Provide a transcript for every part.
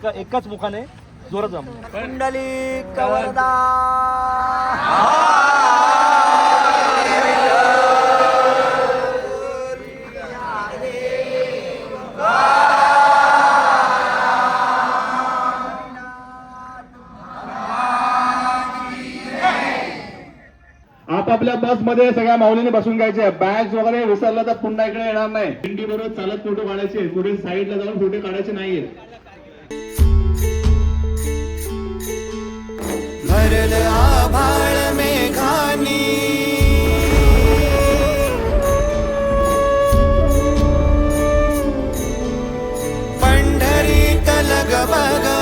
एकाच मुखाने जोरात जाम पुंडलिक वरदा आपापल्या बस मध्ये सगळ्या माऊलीने बसून घ्यायचे. बॅग्स वगैरे विसरला तर पुन्हा इकडे येणार नाही. दिंडी बरोबर चालत फोटो काढायचे, कुठे साईडला जाऊन फोटो काढायचे नाहीये. भरलं आभाळ मेघानी पंढरीत लगबग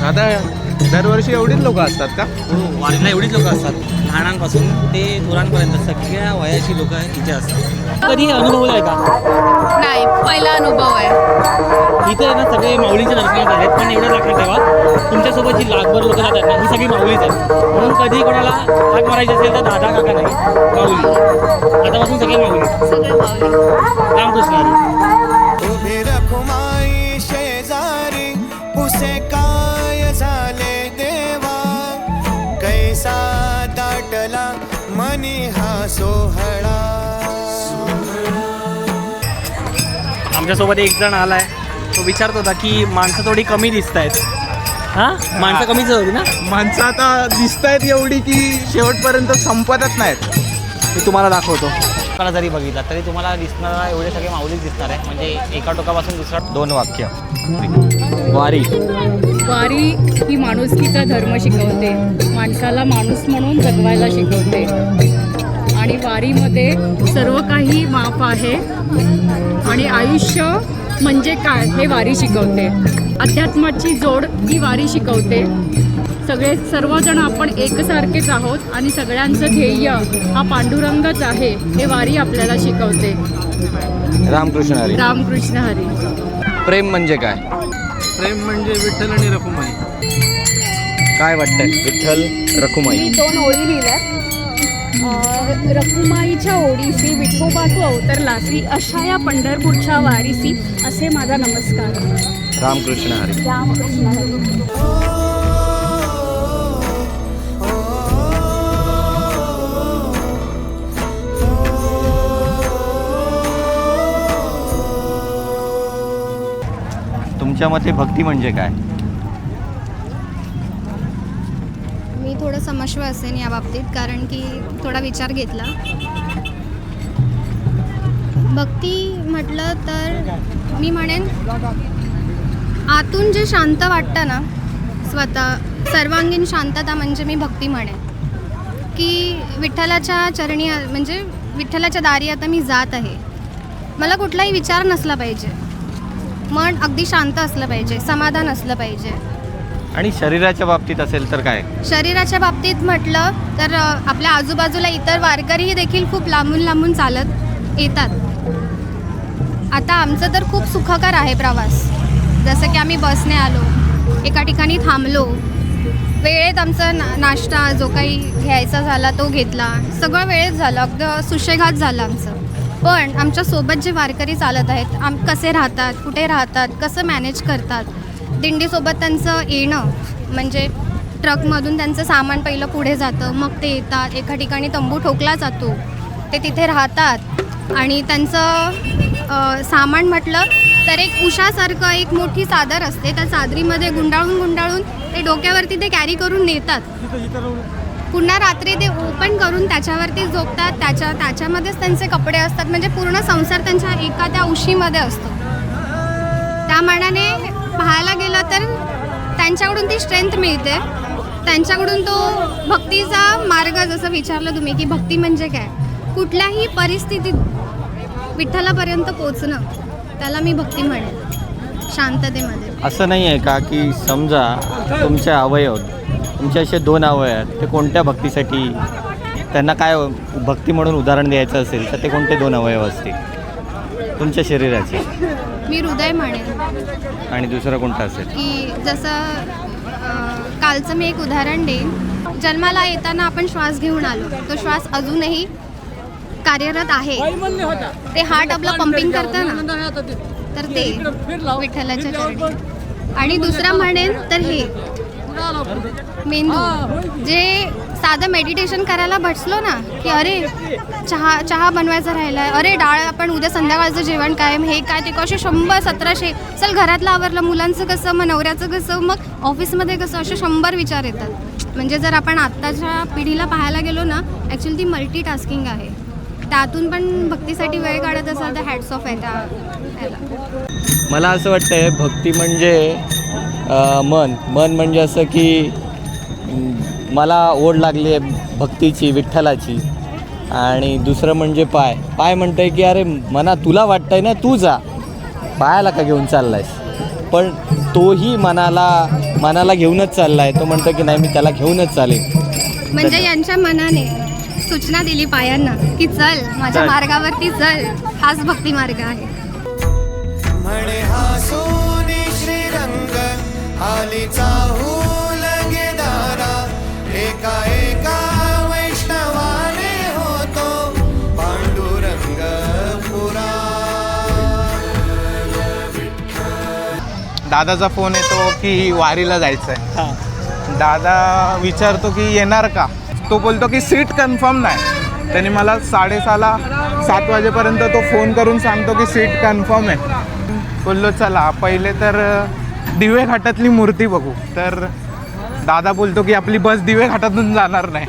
आता दरवर्षी एवढीच लोक असतात का? हो, वारीला एवढीच लोक असतात. लहानांपासून ते थोरांपर्यंत सगळ्या वयाची लोक इथे असतात. कधी अनुभवलं आहे का? नाही, पहिला अनुभव आहे. इथे ना सगळे माऊलीचे दर्शन आहेत, पण एवढं लक्षात ठेवा तुमच्यासोबत जी लाखभर लोक जातात ना ही सगळी माऊलीच आहेत. म्हणून कधी कोणाला हाक मारायची असेल तर दादा काका नाही, माऊली. आतापासून सगळे माऊली. सगळे माऊली. रामकृष्ण हरी. उभी रखुमाई शेजारी पुसे काय झाले देवा कैसा दाटला मनी हा सोहळा. आमच्यासोबत एक जण आलाय, तो विचारत होता की माणसं थोडी कमी दिसत आहेत. हां, माणसं कमीच होती ना. माणसं आता दिसत आहेत एवढी की शेवटपर्यंत संपतच नाहीत. मी तुम्हाला दाखवतो. मला जरी बघितला तरी तुम्हाला दिसणारा एवढे सगळे माऊलीच दिसणार आहे. म्हणजे एका टोकापासून दुसरा 2 वाक्य. वारी. वारी ही माणुसकीचा धर्म शिकवते, माणसाला माणूस म्हणून जगवायला शिकवते. आणि वारीमध्ये सर्व काही माफ आहे आणि आयुष्य म्हणजे काय हे वारी शिकवते. अध्यात्माची जोड ही वारी शिकवते. सर्वजण आपण एकसारखेच आहोत आणि सगळ्यांचं ध्येय हा पांडुरंगच आहे हे वारी आपल्याला शिकवते. रामकृष्ण हरी. रामकृष्ण हरी. प्रेम म्हणजे काय? प्रेम म्हणजे विठ्ठल आणि रखुमाई. काय वाटतंय? विठ्ठल रखुमाई. मी 2 ओळी लिहिल्यात. रखुमाईच्या ओढीसी विठोबा तू अवतरलासी अशा या पंढरपूरच्या वारीसी असे माझा नमस्कार. रामकृष्ण हरी. रामकृष्ण हरी. तुमच्या मते भक्ती म्हणजे काय? मी थोडं समस्व असेन या बाबतीत, कारण की थोडा विचार घेतला. भक्ती म्हटलं तर मी म्हणेन आतून जे शांत वाटतं ना, स्वतः सर्वांगीण शांतता म्हणजे मी भक्ती म्हणेन. की विठ्ठलाच्या चरणी म्हणजे विठ्ठलाच्या दारी आता मी जात आहे, मला कुठलाही विचार नसला पाहिजे, मन अगदी शांत असलं पाहिजे, समाधान असलं पाहिजे. आणि शरीराच्या बाबतीत असेल तर काय? शरीराच्या बाबतीत म्हटलं तर आपल्या आजूबाजूला इतर वारकरीही देखील खूप लांबून लांबून चालत येतात. आता आमचं तर खूप सुखकर आहे प्रवास. जसं की आम्ही बसने आलो, एका ठिकाणी थांबलो, वेळेत आमचा नाश्ता जो काही घ्यायचा झाला तो घेतला, सगळं वेळेत झालं, अगदी सुशेगात झालं आमचं. पण आमच्यासोबत जे वारकरी चालत आहेत कसे राहतात, कुठे राहतात, कसं मॅनेज करतात, दिंडीसोबत त्यांचं येणं म्हणजे ट्रकमधून त्यांचं सामान पहिलं पुढे जातं, मग ते येतात, एका ठिकाणी तंबू ठोकला जातो, ते तिथे राहतात आणि त्यांचं सामान म्हटलं तर एक उशासारखं एक मोठी चादर असते, त्या चादरीमध्ये गुंडाळून ते डोक्यावरती ते कॅरी करून नेतात. पुन्हा रात्री ते ओपन करून त्याच्यावरती झोपतात, त्याच्यामध्येच त्यांचे कपडे असतात. म्हणजे पूर्ण संसार त्यांच्या एका त्या उशीमध्ये असतो. त्या मानाने पाहायला गेलं तर त्यांच्याकडून ती स्ट्रेंथ मिळते, त्यांच्याकडून तो भक्तीचा मार्ग. जसं विचारलं तुम्ही की भक्ती म्हणजे काय, कुठल्याही परिस्थितीत विठ्ठलापर्यंत पोचणं, त्याला मी भक्ती म्हणेन. शांततेमध्ये. असं नाही आहे का की समजा तुमचे अवयव तुमचे असे 2 अवयव आहेत, ते कोणत्या भक्तीसाठी, त्यांना काय भक्ती म्हणून उदाहरण द्यायचं असेल तर ते कोणते 2 अवयव असतील तुमच्या शरीराचे? मी हृदय म्हणेन. आणि दुसरं कोणतं असेल? की जसं कालचं मी एक उदाहरण देईन. जन्माला येताना आपण श्वास घेऊन आलो, तो श्वास अजूनही कार्यरत आहे. ते हार्ट आपलं पंपिंग करतं ना, तर ते विठ्ठलाच्या चरणी. आणि दुसरं म्हणेन तर हे मेंदू, जे साधं मेडिटेशन करायला बसलो ना की अरे चहा बनवायचा राहिला आहे, अरे डाळ आपण उद्या संध्याकाळचं जेवण काय, हे काय, ते कसे 100-1700 चल घरातलं आवरलं, मुलांचं कसं, मग नवऱ्याचं कसं, मग ऑफिसमध्ये कसं, असे 100 विचार येतात. म्हणजे जर आपण आत्ताच्या पिढीला पाहायला गेलो ना, ॲक्च्युली ती मल्टीटास्किंग आहे. त्यातून पण भक्तीसाठी वेळ काढत असाल तर हॅट्स ऑफ आहे त्याला. मला असं वाटतंय भक्ती म्हणजे मन म्हणजे असं की मला ओढ लागली आहे भक्तीची, विठ्ठलाची. आणि दुसरं म्हणजे पाय म्हणतंय की अरे मना तुला वाटतंय ना, तू जा, पायाला का घेऊन चाललायस. पण तोही मनाला घेऊनच चाललाय. तो म्हणतो की नाही मी त्याला घेऊनच चालेल. म्हणजे यांच्या मनाने सूचना दिली पायांना की चल माझ्या मार्गावरती चल. हाच भक्ती मार्ग आहे. म्हणे हा सोने श्रीरंग हालीचा हूल गेदारा, एका एका वैष्णवाने होतो पांडुरंग पुरा. दादाचा फोन येतो की वारीला जायचं आहे. दादा विचारतो की येणार का. तो बोलतो की सीट कन्फर्म नाही. त्याने मला 6:30ला 7 वाजेपर्यंत तो फोन करून सांगतो की सीट कन्फर्म आहे. बोललो चला पहिले तर दिवे घाटातली मूर्ती बघू. तर दादा बोलतो की आपली बस दिवे घाटातून जाणार नाही.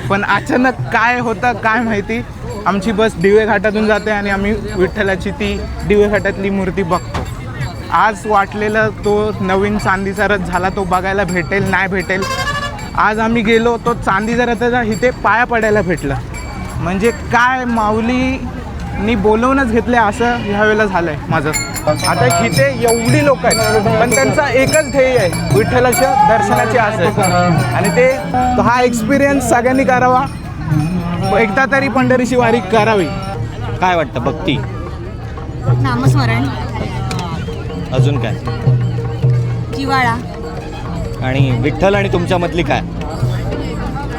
पण अचानक काय होतं काय माहिती, आमची बस दिवे घाटातून जाते आणि आम्ही विठ्ठलाची ती दिवे घाटातली मूर्ती बघतो. आज वाटलेलं तो नवीन चांदीचा रथ झाला, तो बघायला भेटेल नाही भेटेल. आज आम्ही गेलो, तो चांदीचा रथाचा इथे पाया पडायला भेटलं. म्हणजे काय माऊलीनी बोलवूनच घेतले असं ह्यावेळेला झालं आहे माझं. आता इथे एवढी लोक आहेत पण त्यांचा एकच ध्येय आहे, विठ्ठलाच्या दर्शनाची आस आहे. आणि ते हा एक्सपिरियन्स सगळ्यांनी करावा, एकदा तरी पंढरीची वारी करावी. काय वाटतं भक्ती? नामस्मरण, अजून काय? जिव्हाळा, आणि विठ्ठल आणि तुमच्यामधली काय?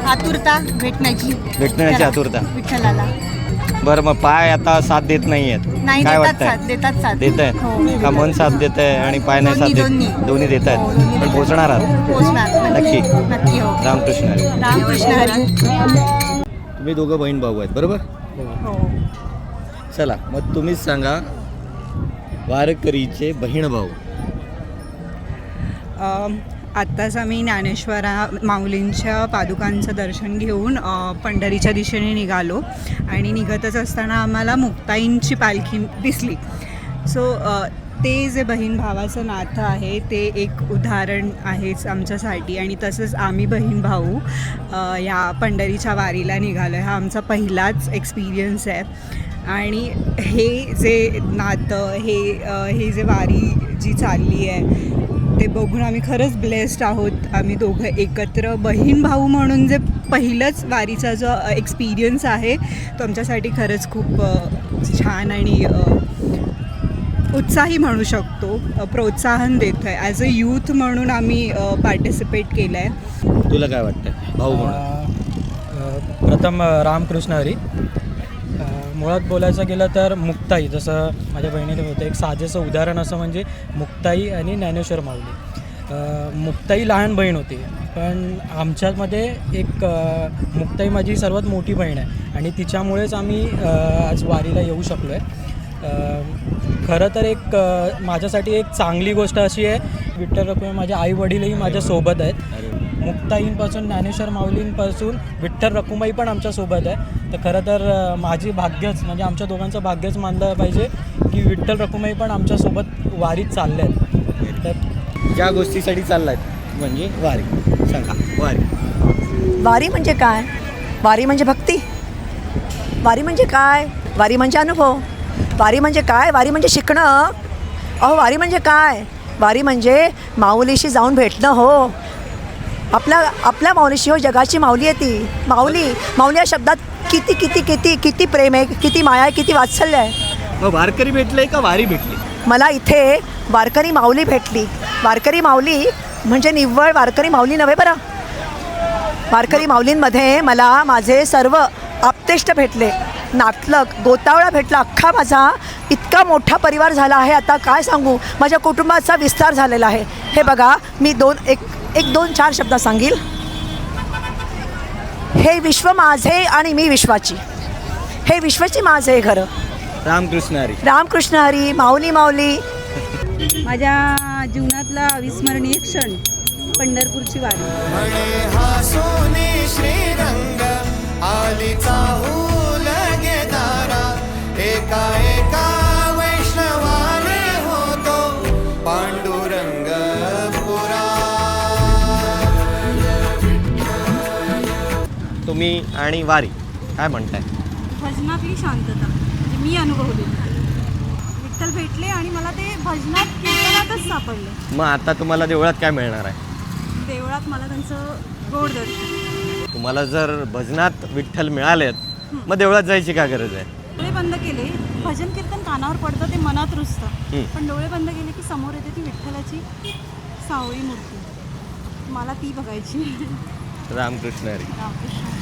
आतुरता भेटण्याची आतुरता. विठ्ठलाला. बरं मग पाय आता साथ देत नाही आहेत, काय वाटतंय? देत आहे का? मन साथ देत आहे आणि पाय नाही साथ देत? दोन्ही देत आहेत. पण पोचणार आहात नक्की? रामकृष्ण हरी. रामकृष्ण हरी. तुम्ही दोघं बहीण भाऊ आहेत बरोबर? चला मग तुम्हीच सांगा, वारकरीचे बहीण भाऊ. आत्ताच आम्ही ज्ञानेश्वरा माऊलींच्या पादुकांचं दर्शन घेऊन पंढरीच्या दिशेने निघालो आणि निघतच असताना आम्हाला मुक्ताईंची पालखी दिसली. सो ते जे बहीण भावाचं नातं आहे ते एक उदाहरण आहेच आमच्यासाठी. आणि तसंच आम्ही बहीण भाऊ या पंढरीच्या वारीला निघालो आहे. हा आमचा पहिलाच एक्सपिरियन्स आहे. आणि हे जे नातं, हे जे वारी जी चालली आहे ते बघून आम्ही खरंच ब्लेस्ड आहोत. आम्ही दोघं एकत्र बहीण भाऊ म्हणून जे पहिलंच वारीचा जो एक्सपिरियन्स आहे तो आमच्यासाठी खरंच खूप छान आणि उत्साही म्हणू शकतो. प्रोत्साहन देतो आहे. ॲज अ यूथ म्हणून आम्ही पार्टिसिपेट केलं आहे. तुला काय वाटतं भाऊ म्हणून? प्रथम रामकृष्ण हरी. मुळात बोलायचं गेलं तर मुक्ताई, जसं माझ्या बहिणीने होतं एक साजेचं उदाहरण असं म्हणजे मुक्ताई आणि ज्ञानेश्वर माऊली. मुक्ताई लहान बहीण होती पण आमच्यामध्ये एक मुक्ताई माझी सर्वात मोठी बहीण आहे आणि तिच्यामुळेच आम्ही आज वारीला येऊ शकलो आहे. खरं तर एक माझ्यासाठी एक चांगली गोष्ट अशी आहे, विठ्ठल रखुमाई माझे आई वडीलही माझ्यासोबत आहेत. मुक्ताईंपासून ज्ञानेश्वर माऊलींपासून विठ्ठल रखुमाई पण आमच्यासोबत आहे. तर खरं तर माझी भाग्यच म्हणजे आमच्या दोघांचं भाग्यच मानलं पाहिजे की विठ्ठल रखुमाई पण आमच्यासोबत वारीत चालले आहेत. तर ज्या गोष्टीसाठी चाललायत म्हणजे वारी. सांगा वारी म्हणजे काय? वारी म्हणजे भक्ती. वारी म्हणजे काय? वारी म्हणजे अनुभव. वारी म्हणजे काय? वारी म्हणजे शिकणं. वारी म्हणजे काय? वारी म्हणजे माऊलीशी जाऊन भेटणं. आपल्या माऊलीशिवाय जगाची माऊली आहे ती. माऊली या शब्दात किती किती किती किती प्रेम आहे, किती माया आहे, किती वात्सल्य आहे. मग वारकरी भेटले का वारी भेटली? मला इथे वारकरी माऊली भेटली. वारकरी माऊली म्हणजे निव्वळ वारकरी माऊली नव्हे बरं. वारकरी माऊलींमध्ये मला माझे सर्व आप्तेष्ट भेटले. नातलग गोतावळा भेटला. अख्खा माझा इतका मोठा परिवार झाला आहे, आता काय सांगू. माझ्या कुटुंबाचा विस्तार झालेला आहे. हे बघा, मी दोन चार शब्द सांगील. हे विश्व माझे आणि मी विश्वाची. हे विश्वाची माझे घर. रामकृष्ण हरी. रामकृष्ण हरी. माऊली माऊली. माझ्या जीवनातला अविस्मरणीय क्षण पंढरपूरची वारी. म्हणे हा सोने श्रीरंग आली चाहूल गे दारा. एका एका वैष्णवाने होतो पांडुरंग पुरा. तुम्ही आणि वारी काय म्हणताय? भजनातली शांतता म्हणजे मी अनुभवली. विठ्ठल भेटले आणि मला ते भजनात कीर्तनातच सापडले. मग आता तुम्हाला देवळात काय मिळणार आहे? देवळात मला त्यांचं गोड दर्शन. तुम्हाला जर भजनात विठ्ठल मिळालेत, मग देवळात जायची काय गरज आहे? डोळे बंद केले, भजन कीर्तन कानावर पडतं, ते मनात रुजतं. पण डोळे बंद केले की समोर येते ती विठ्ठलाची सावळी मूर्ती. मला ती बघायची. रामकृष्ण हरी. रामकृष्ण.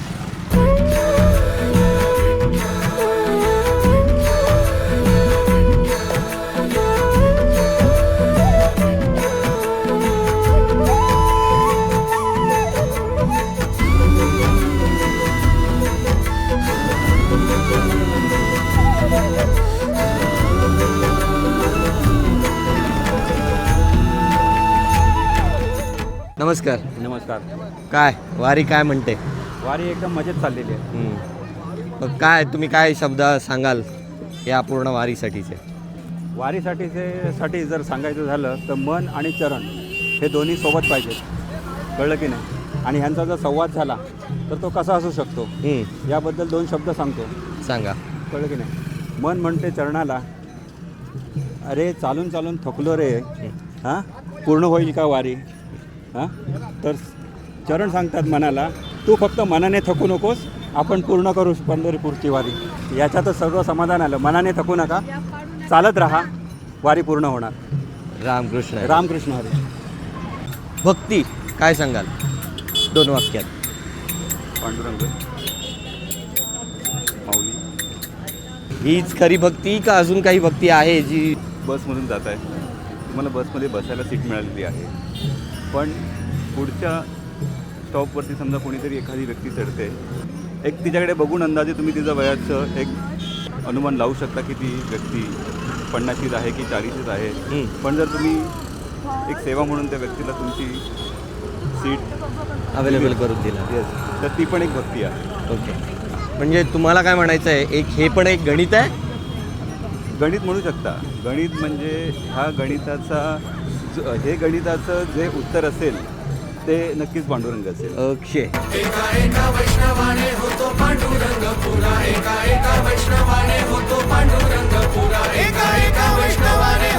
नमस्कार. नमस्कार. काय वारी काय म्हणते? वारी एकदम मजेत चाललेली आहे. मग काय तुम्ही काय शब्द सांगाल या पूर्ण वारीसाठीचे? वारीसाठी जर सांगायचं झालं तर मन आणि चरण हे दोन्ही सोबत पाहिजेत. कळलं की नाही? आणि ह्यांचा जर संवाद झाला तर तो कसा असू शकतो याबद्दल दोन शब्द सांगतो. सांगा. कळलं की नाही? मन म्हणते चरणाला, अरे चालून चालून थकलो रे, हां पूर्ण होईल का वारी? हां तर चरण सांगतात मनाला, तू फक्त मनाने थकू नकोस, आपण पूर्ण करू पंढरपूरची वारी. याच्यातच सर्व समाधान आलं. मनाने थकू नका, चालत राहा, वारी पूर्ण होणार. रामकृष्ण हरी. रामकृष्ण हरी. भक्ती काय सांगाल 2 वाक्यात? पांडुरंग माऊली. हीच खरी भक्ती का अजून काही भक्ती आहे जी? बसमधून जात आहे, तुम्हाला बसमध्ये बसायला सीट मिळालेली आहे, पण पुढच्या स्टॉपवरती समजा कोणीतरी एखादी व्यक्ती चढते, एक तिच्याकडे बघून अंदाजे तुम्ही तिचं वयाचं एक अनुमान लावू शकता की ती व्यक्ती 50शीच आहे की 40शीच आहे. पण जर तुम्ही एक सेवा म्हणून त्या व्यक्तीला तुमची सीट अवेलेबल करून दिला, तर ती पण एक भक्ती आहे. ओके. म्हणजे तुम्हाला काय म्हणायचं आहे, एक हे पण एक गणित आहे? गणित म्हणू शकता. गणित म्हणजे ह्या गणिताचा हे गणिताचं जे उत्तर असेल ते नक्कीच पांडुरंग असेल. ओके. एका एका वैष्णवाने होतो पांडुरंग पुरा. एका एका वैष्णवाने होतो पांडुरंग पुरा. एका एका वैष्णवाने